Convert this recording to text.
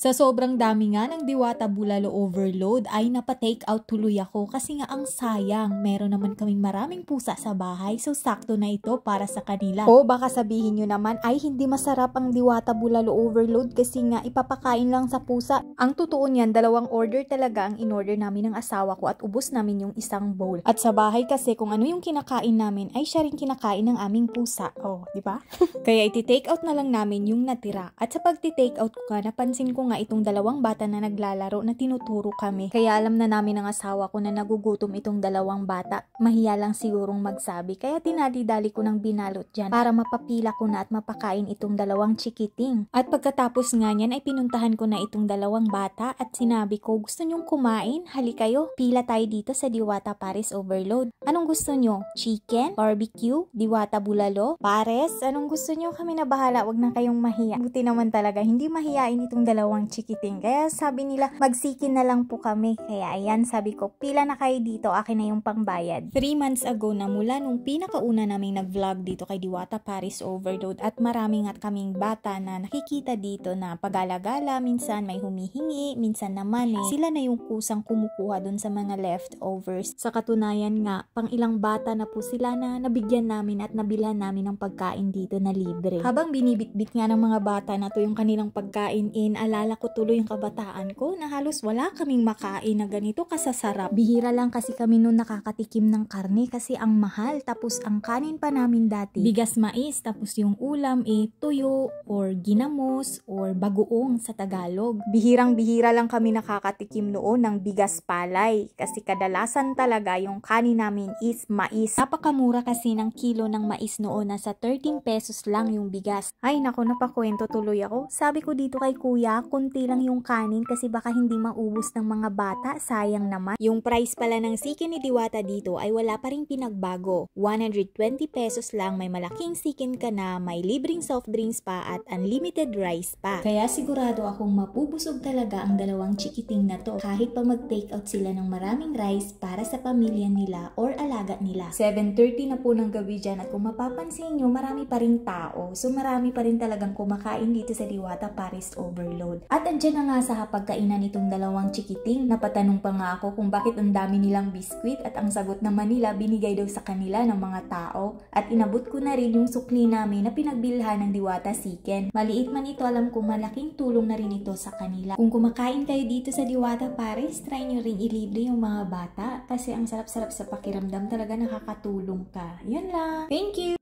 Sa sobrang dami nga ng Diwata Bulalo overload ay napa-take out tuloy ako kasi nga ang sayang. Meron naman kaming maraming pusa sa bahay so sakto na ito para sa kanila. O baka sabihin nyo naman ay hindi masarap ang Diwata Bulalo overload kasi nga ipapakain lang sa pusa. Ang totoo niyan, 2 order talaga ang in-order namin ng asawa ko at ubos namin yung isang bowl. At sa bahay kasi kung ano yung kinakain namin ay siya rin kinakain ng aming pusa. Oh, di ba? Kaya iti-take out na lang namin yung natira. At sa pagti-take out ko nga, napansin ko nga itong 2 bata na naglalaro na tinuturo kami. Kaya alam na namin ng asawa ko na nagugutom itong 2 bata. Mahiya lang sigurong magsabi. Kaya dinali-dali ko ng binalot dyan para mapapila ko na at mapakain itong 2 chikiting. At pagkatapos nga niyan ay pinuntahan ko na itong 2 bata at sinabi ko, gusto nyong kumain? Hali kayo. Pila tayo dito sa Diwata Pares Overload. Anong gusto nyo? Chicken? Barbecue? Diwata Bulalo? Pares? Anong gusto nyo? Kami na bahala. Wag na kayong mahiya. Buti naman talaga. Hindi mahiyain itong 2 chikiting. Kaya sabi nila, magsikin na lang po kami. Kaya ayan, sabi ko, pila na kayo dito. Akin na yung pangbayad. 3 months ago na mula nung pinakauna naming nag-vlog dito kay Diwata Pares Overload at marami nga kaming bata na nakikita dito na pag-alagala. Minsan may humihingi, minsan naman sila na yung kusang kumukuha dun sa mga leftovers. Sa katunayan nga, pang ilang bata na po sila na nabigyan namin at nabilhan namin ng pagkain dito na libre. Habang binibitbit nga ng mga bata na to yung kanilang pagkain alala ko tuloy yung kabataan ko na halos wala kaming makain na ganito kasasarap. Bihira lang kasi kami noon nakakatikim ng karne kasi ang mahal. Tapos ang kanin pa namin dati, bigas mais, tapos yung ulam tuyo or ginamos or bagoong sa Tagalog. Bihirang-bihira lang kami nakakatikim noon ng bigas palay kasi kadalasan talaga yung kanin namin is mais. Napakamura kasi ng kilo ng mais noon, nasa 13 pesos lang yung bigas. Ay nako, napakwento tuloy ako. Sabi ko dito kay kuya, kunti lang yung kanin kasi baka hindi maubos ng mga bata, sayang naman. Yung price pala ng sikin ni Diwata dito ay wala pa ring pinagbago. 120 pesos lang, may malaking sikin ka na, may libreng soft drinks pa at unlimited rice pa. Kaya sigurado akong mapubusog talaga ang 2 chikiting na to kahit pa mag-take out sila ng maraming rice para sa pamilya nila or alaga nila. 7:30 na po ng gabi dyan at kung mapapansin nyo, marami pa ring tao. So marami pa rin talagang kumakain dito sa Diwata Pares Overload. At andyan na nga sa hapagkainan itong 2 chikiting. Napatanong pa nga ako kung bakit ang dami nilang biskwit at ang sagot naman nila binigay daw sa kanila ng mga tao. At inabot ko na rin yung sukli namin na pinagbilhan ng Diwata Chicken. Maliit man ito, alam ko malaking tulong na rin ito sa kanila. Kung kumakain kayo dito sa Diwata Pares, try nyo rin ilibre yung mga bata kasi ang sarap-sarap sa pakiramdam, talaga nakakatulong ka. Yun lang. Thank you!